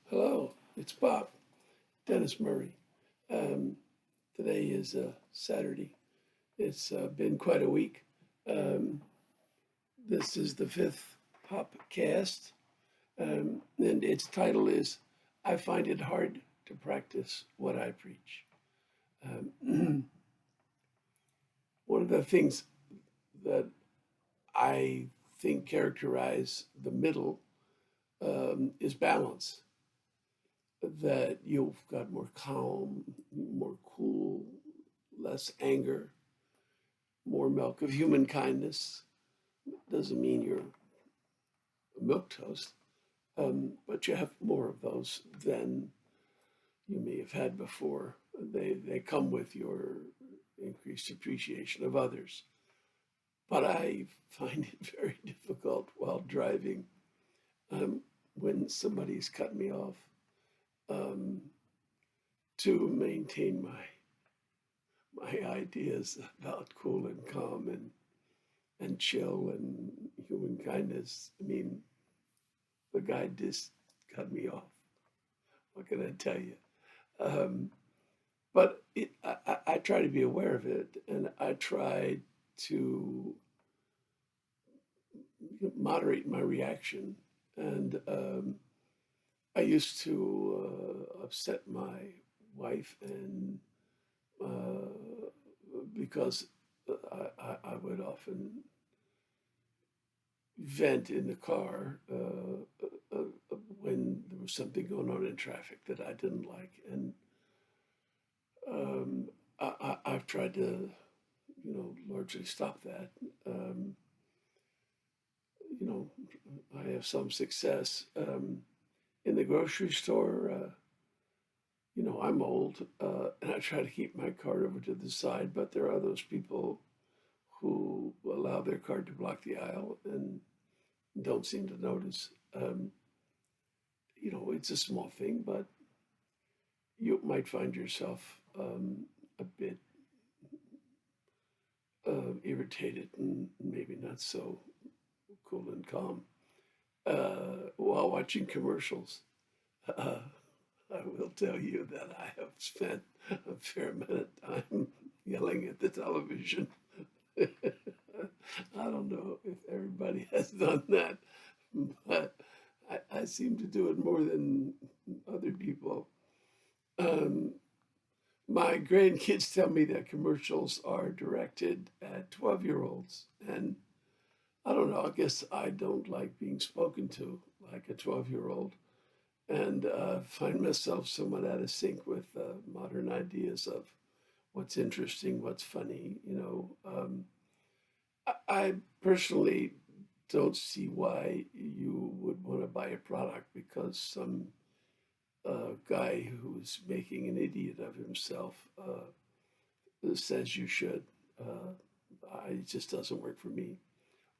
Hello, it's Bob, Dennis Murray. Um, Today is Saturday. It's been quite a week. Um, this is the fifth Popcast, and its title is I Find It Hard to Practice What I Preach. One of the things that I think characterize the middle is balance. That you've got more calm, more cool, less anger, more milk of human kindness. Doesn't mean you're a milk toast, but you have more of those than you may have had before. They come with your increased appreciation of others. But I find it very difficult while driving um, when somebody's cut me off um, to maintain my ideas about cool and calm and chill and human kindness. I mean, the guy just cut me off. What can I tell you? Um, but I try to be aware of it, and I try to moderate my reaction. And I used to upset my wife, and uh, because I would often vent in the car when there was something going on in traffic that I didn't like, and um, I've tried to, largely stop that. Um, you know, I have some success in the grocery store. I'm old, and I try to keep my cart over to the side, but there are those people who allow their cart to block the aisle and don't seem to notice. It's a small thing, but you might find yourself a bit irritated and maybe not so cool and calm while watching commercials. Uh, I will tell you that I have spent a fair amount of time yelling at the television. I don't know if everybody has done that, but I seem to do it more than other people. Um, my grandkids tell me that commercials are directed at 12-year-olds. And I don't know, I guess I don't like being spoken to like a 12-year-old and find myself somewhat out of sync with modern ideas of what's interesting, what's funny. I personally don't see why you would want to buy a product because some guy who's making an idiot of himself says you should. It just doesn't work for me.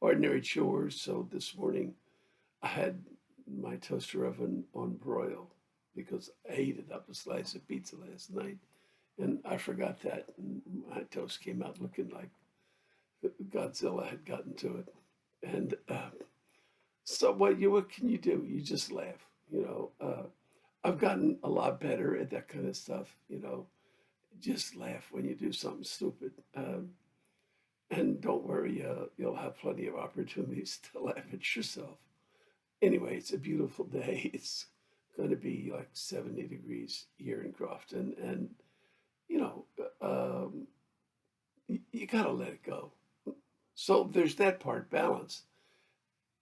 Ordinary chores. So this morning I had my toaster oven on broil because I heated up a slice of pizza last night and I forgot that. And my toast came out looking like Godzilla had gotten to it. And so what can you do? You just laugh. I've gotten a lot better at that kind of stuff. Just laugh when you do something stupid. And don't worry, you'll have plenty of opportunities to laugh at yourself. Anyway, it's a beautiful day. It's going to be like 70 degrees here in Crofton. And, you know, um, you got to let it go. So there's that part, balance.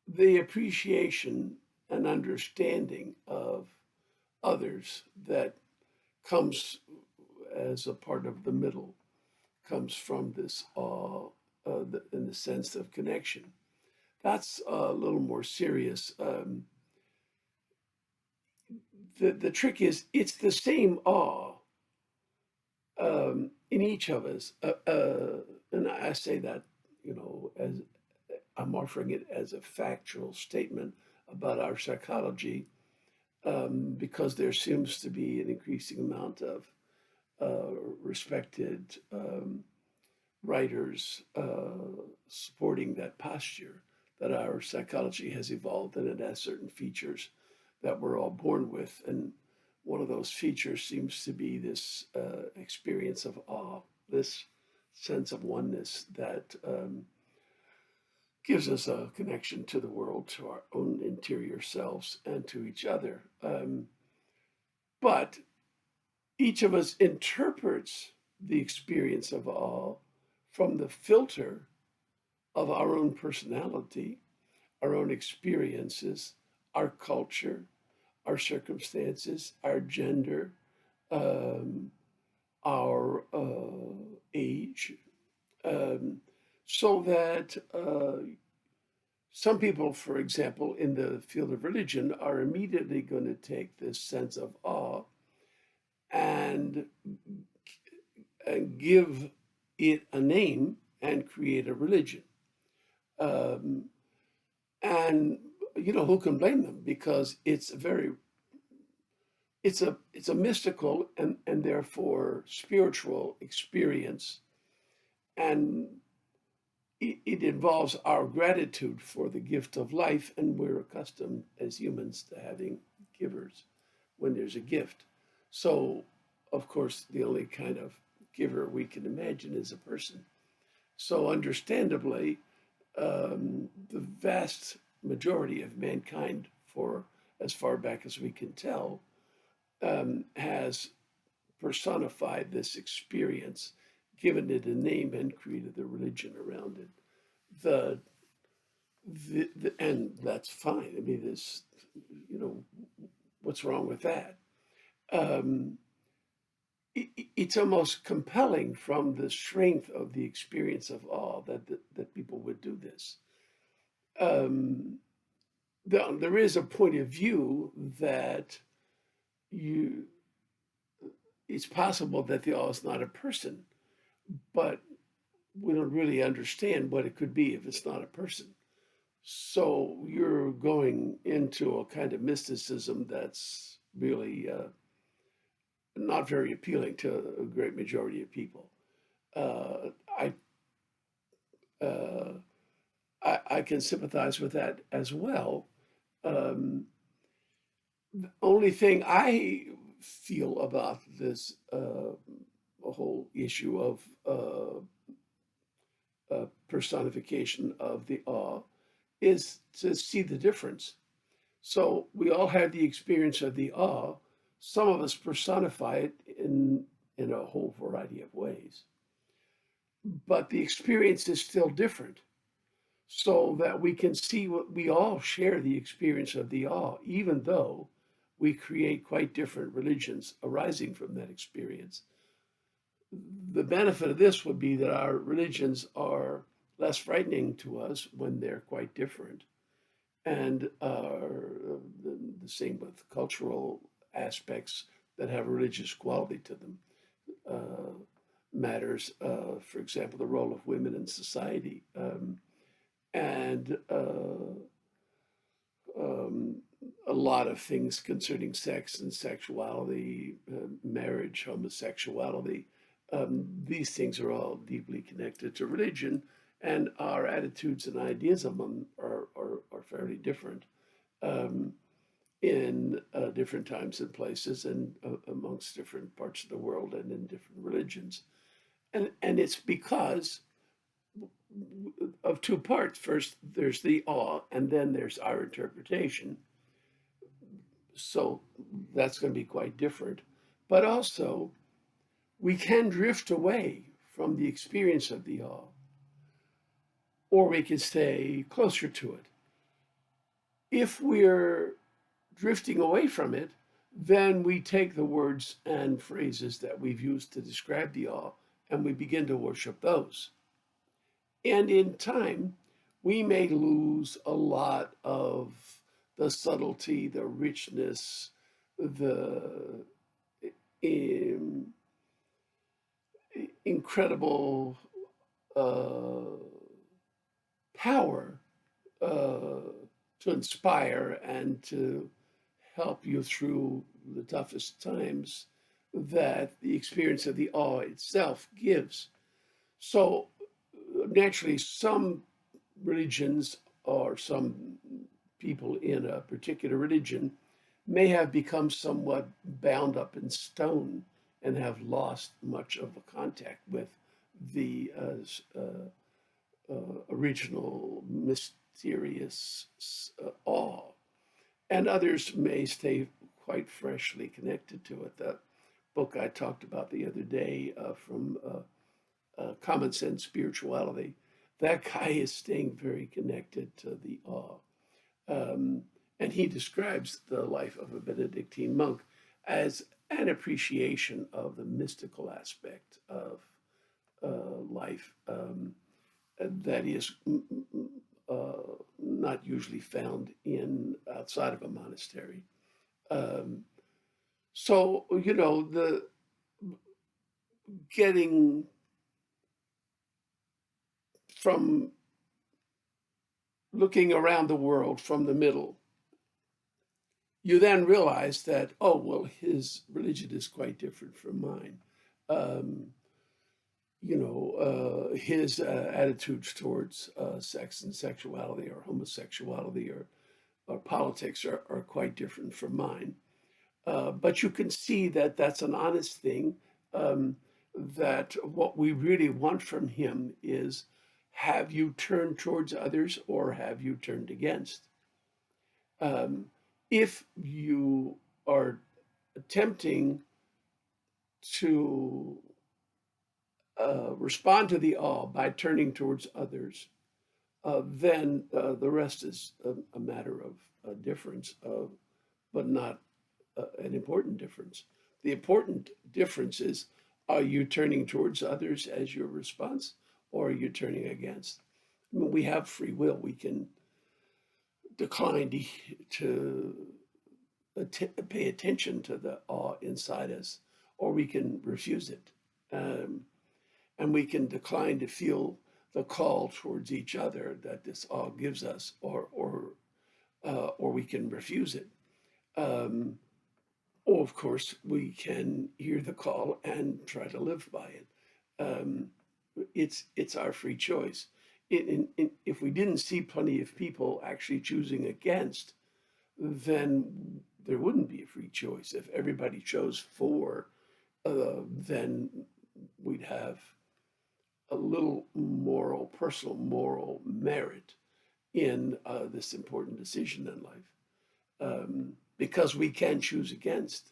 The appreciation and understanding of others that comes as a part of the middle comes from this awe in the sense of connection. That's a little more serious. The trick is it's the same awe in each of us. And I say that, as I'm offering it as a factual statement about our psychology, because there seems to be an increasing amount of respected writers supporting that posture that our psychology has evolved and it has certain features that we're all born with. And one of those features seems to be this experience of awe, this sense of oneness that gives us a connection to the world, to our own interior selves, and to each other. But each of us interprets the experience of awe from the filter of our own personality, our own experiences, our culture, our circumstances, our gender, um, our age, um, so that some people, for example, in the field of religion, are immediately going to take this sense of awe and, and give it a name and create a religion. Um, and who can blame them? Because it's a mystical and therefore spiritual experience, and it involves our gratitude for the gift of life, and we're accustomed as humans to having givers when there's a gift. So, of course, the only kind of giver we can imagine is a person. So, understandably, the vast majority of mankind, for as far back as we can tell, has personified this experience, given it a name, and created a religion around it. The, and that's fine. I mean, this, you know, what's wrong with that? Um, it's almost compelling from the strength of the experience of awe that people would do this. Um, there is a point of view that you it's possible that the awe is not a person, but we don't really understand what it could be if it's not a person. So you're going into a kind of mysticism that's really not very appealing to a great majority of people. Uh, I, uh, I can sympathize with that as well. Um, the only thing I feel about this whole issue of personification of the awe is to see the difference. So we all have the experience of the awe. Some of us personify it in a whole variety of ways, but the experience is still different. So that we can see what we all share the experience of the awe, even though we create quite different religions arising from that experience. The benefit of this would be that our religions are less frightening to us when they're quite different, and the same with cultural aspects that have religious quality to them. Uh, Matters, for example, the role of women in society, and um, a lot of things concerning sex and sexuality, marriage, homosexuality. These things are all deeply connected to religion, and our attitudes and ideas of them are fairly different um, in different times and places, and amongst different parts of the world and in different religions. And it's because of two parts. First, there's the awe, and then there's our interpretation. So that's going to be quite different. But also, we can drift away from the experience of the awe, or we can stay closer to it. If we're drifting away from it, then we take the words and phrases that we've used to describe the awe and we begin to worship those. And in time, we may lose a lot of the subtlety, the richness, the um, incredible uh, power uh, to inspire and to help you through the toughest times that the experience of the awe itself gives. So, naturally, some religions or some people in a particular religion may have become somewhat bound up in stone and have lost much of the contact with the original mysterious awe. And others may stay quite freshly connected to it. That book I talked about the other day from Common Sense Spirituality, that guy is staying very connected to the awe. Um, and he describes the life of a Benedictine monk as an appreciation of the mystical aspect of life that is not usually found in outside of a monastery. Um, so the getting from looking around the world from the middle, you then realize that, oh, well, his religion is quite different from mine. Um, his attitudes towards sex and sexuality or homosexuality or politics are quite different from mine. But you can see that that's an honest thing, um, that what we really want from him is, have you turned towards others or have you turned against? Um, if you are attempting to respond to the awe by turning towards others, then the rest is a matter of difference, but not an important difference. The important difference is, are you turning towards others as your response or are you turning against? I mean, we have free will. We can decline to pay attention to the awe inside us, or we can refuse it. Um, and we can decline to feel the call towards each other that this awe gives us, or we can refuse it. Um, or, of course, we can hear the call and try to live by it. Um, it's our free choice. If we didn't see plenty of people actually choosing against, then there wouldn't be a free choice. If everybody chose for, then we'd have a little personal moral merit in this important decision in life. Because we can choose against,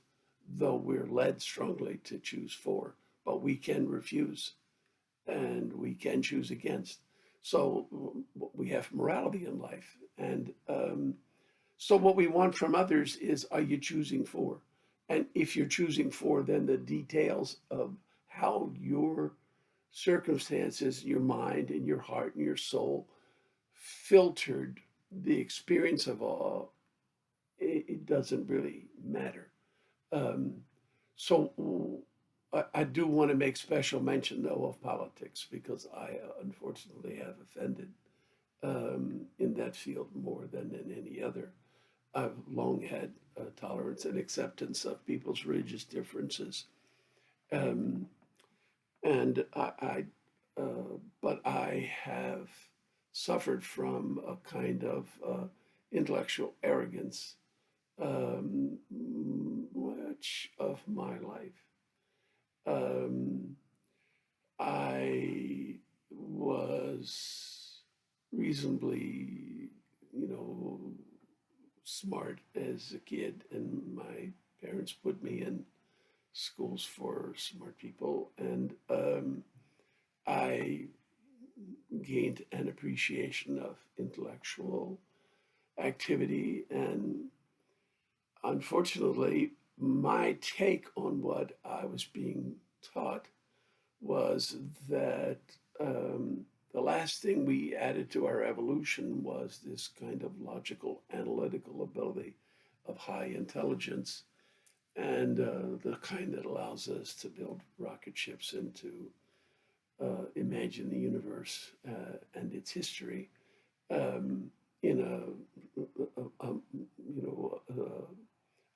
though we're led strongly to choose for, but we can refuse and we can choose against. So we have morality in life. And so what we want from others is, are you choosing for? And if you're choosing for, then the details of how your circumstances, your mind and your heart and your soul filtered the experience of awe, it doesn't really matter. Um, so I do want to make special mention, though, of politics because I unfortunately have offended in that field more than in any other. I've long had tolerance and acceptance of people's religious differences, um, and but I have suffered from a kind of intellectual arrogance much of my life. Um, I was reasonably, smart as a kid, and my parents put me in schools for smart people, and I gained an appreciation of intellectual activity. And unfortunately, my take on what I was being taught was that the last thing we added to our evolution was this kind of logical, analytical ability of high intelligence, and the kind that allows us to build rocket ships and to imagine the universe and its history in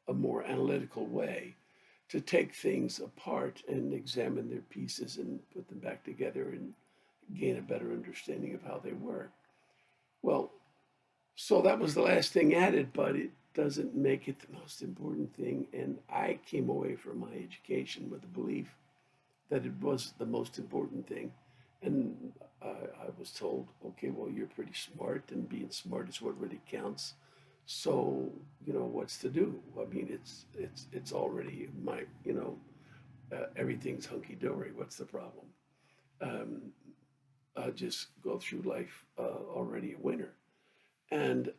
a more analytical way, to take things apart and examine their pieces and put them back together and gain a better understanding of how they work. Well, so that was the last thing added, but it doesn't make it the most important thing. And I came away from my education with the belief that it was the most important thing. And I was told, okay, well, you're pretty smart, and being smart is what really counts. So, what's to do? I mean, it's already my, everything's hunky dory. What's the problem? Um, just go through life already a winner. And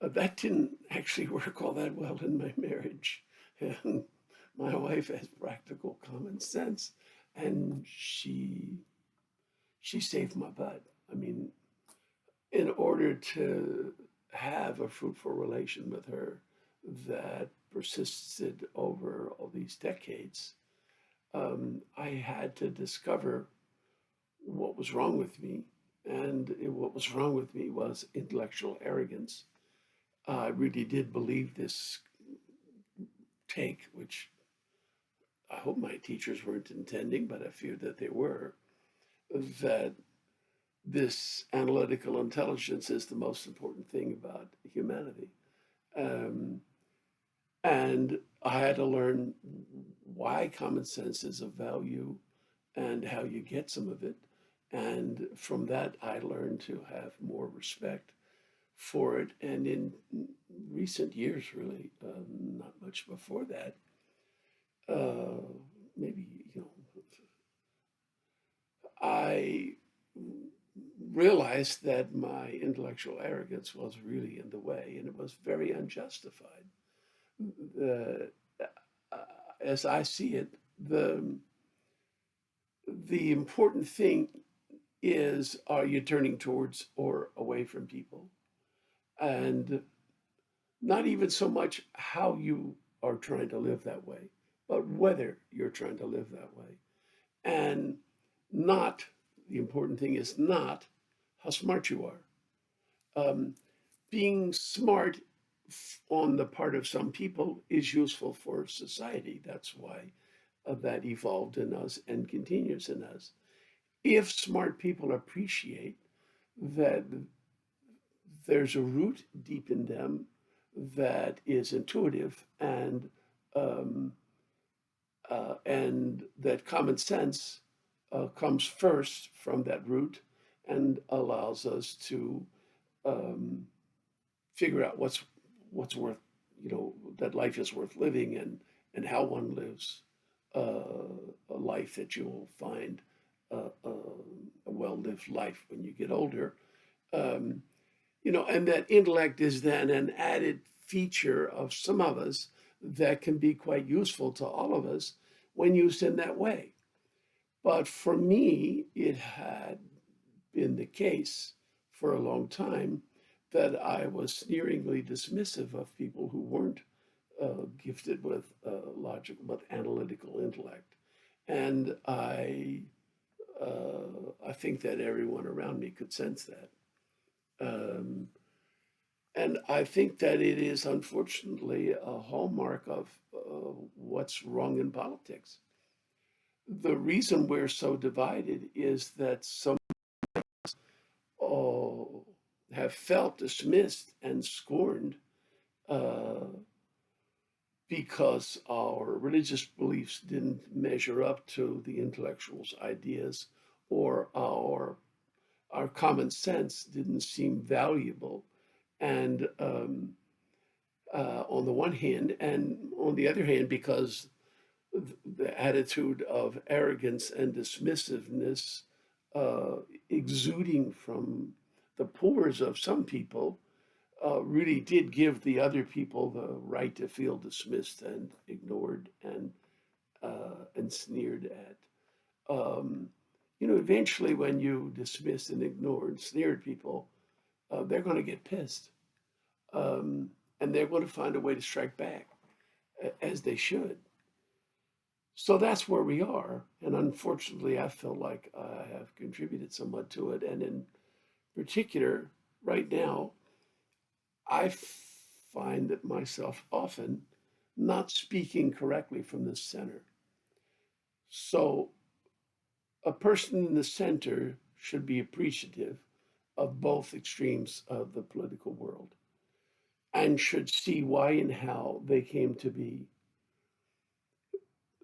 that didn't actually work all that well in my marriage. And my wife has practical common sense, and she saved my butt. I mean, in order to have a fruitful relation with her that persisted over all these decades, I had to discover what was wrong with me. And what was wrong with me was intellectual arrogance. I really did believe this take, which I hope my teachers weren't intending, but I fear that they were, that this analytical intelligence is the most important thing about humanity. Um, and I had to learn why common sense is of value and how you get some of it. And from that, I learned to have more respect for it. And in recent years, really, not much before that, uh, maybe, I realized that my intellectual arrogance was really in the way, and it was very unjustified. The, uh, as I see it, the important thing is, are you turning towards or away from people? And not even so much how you are trying to live that way, but whether you're trying to live that way. And not, the important thing is not how smart you are. Being smart on the part of some people is useful for society. That's why that evolved in us and continues in us. If smart people appreciate that there's a root deep in them that is intuitive, um, and that common sense comes first from that root and allows us to um, figure out what's worth, that life is worth living, and how one lives a life that you will find a well-lived life when you get older. Um, and that intellect is then an added feature of some of us that can be quite useful to all of us when used in that way. But for me, it had been the case for a long time that I was sneeringly dismissive of people who weren't gifted with logical but analytical intellect. And I think that everyone around me could sense that. Um, and I think that it is unfortunately a hallmark of what's wrong in politics. The reason we're so divided is that some uh, have felt dismissed and scorned uh, because our religious beliefs didn't measure up to the intellectual's ideas, or our common sense didn't seem valuable. And on the one hand, and on the other hand, because the attitude of arrogance and dismissiveness uh, exuding from the pores of some people really did give the other people the right to feel dismissed and ignored and sneered at. Um, eventually, when you dismiss and ignore and sneer at people, they're going to get pissed, um, and they're going to find a way to strike back, as they should. So that's where we are, and unfortunately, I feel like I have contributed somewhat to it. And in particular, right now, I find that myself often not speaking correctly from the center. So a person in the center should be appreciative of both extremes of the political world. and should see why and how they came to be.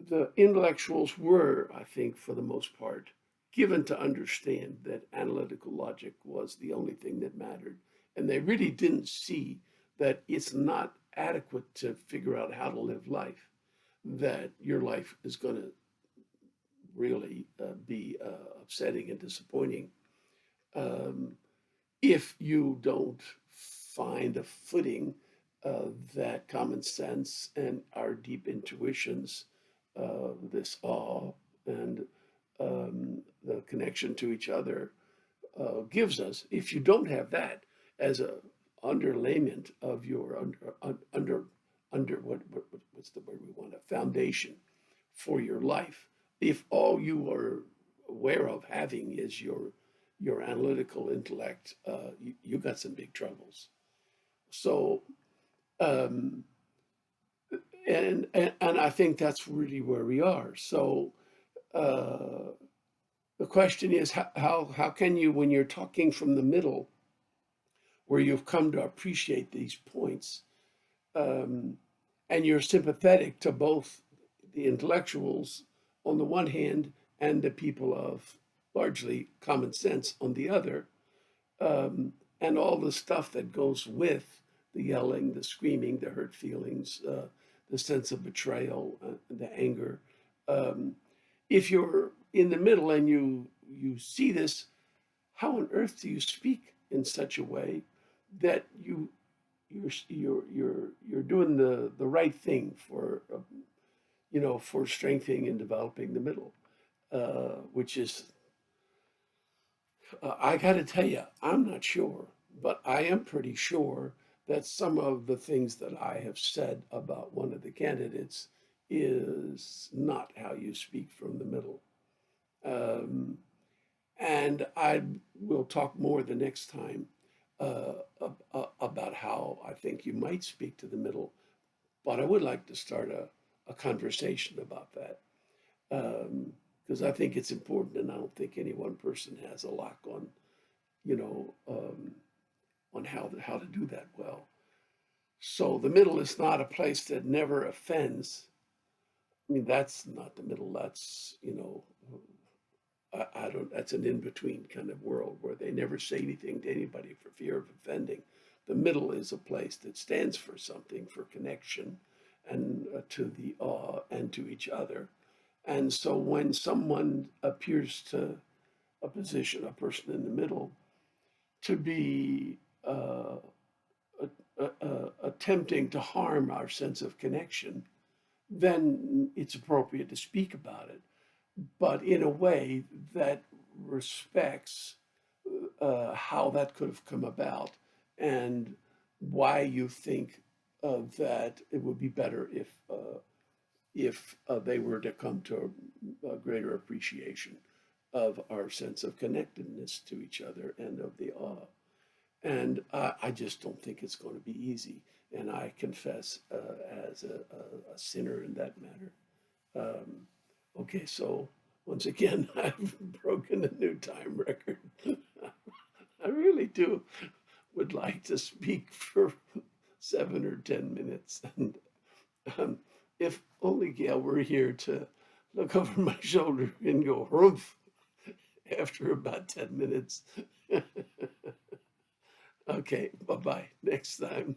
The intellectuals were, I think, for the most part, given to understand that analytical logic was the only thing that mattered. And they really didn't see that it's not adequate to figure out how to live life, that your life is going to really be upsetting and disappointing um, if you don't find a footing that common sense and our deep intuitions, this awe and the connection to each other gives us. If you don't have that as a underlayment of your under what's the word we want, a foundation for your life, if all you are aware of having is your analytical intellect, you got some big troubles. So, um, and I think that's really where we are. So, uh, the question is how can you, when you're talking from the middle, where you've come to appreciate these points, um, and you're sympathetic to both the intellectuals on the one hand and the people of largely common sense on the other, and all the stuff that goes with the yelling, the screaming, the hurt feelings, the sense of betrayal, the anger. Um, if you're in the middle and you see this, how on earth do you speak in such a way that you're doing the right thing for for strengthening and developing the middle, which is I got to tell you, I'm not sure, but I am pretty sure that some of the things that I have said about one of the candidates is not how you speak from the middle. Um, and I will talk more the next time about how I think you might speak to the middle, but I would like to start a conversation about that because I think it's important, and I don't think any one person has a lock on you know, on how to do that well. So the middle is not a place that never offends. I mean, that's not the middle. That's I don't. That's an in between kind of world where they never say anything to anybody for fear of offending. The middle is a place that stands for something, for connection, and to the awe and to each other. And so when someone appears to a person in the middle, to be attempting to harm our sense of connection, then it's appropriate to speak about it, but in a way that respects how that could have come about and why you think that it would be better if they were to come to a greater appreciation of our sense of connectedness to each other and of the awe. And I just don't think it's going to be easy. And I confess as a sinner in that matter. Um, okay, so once again, I've broken a new time record. I really do would like to speak for 7 or 10 minutes. And um, if only Gail were here to look over my shoulder and go, humph, after about 10 minutes. Okay, bye bye. Next time.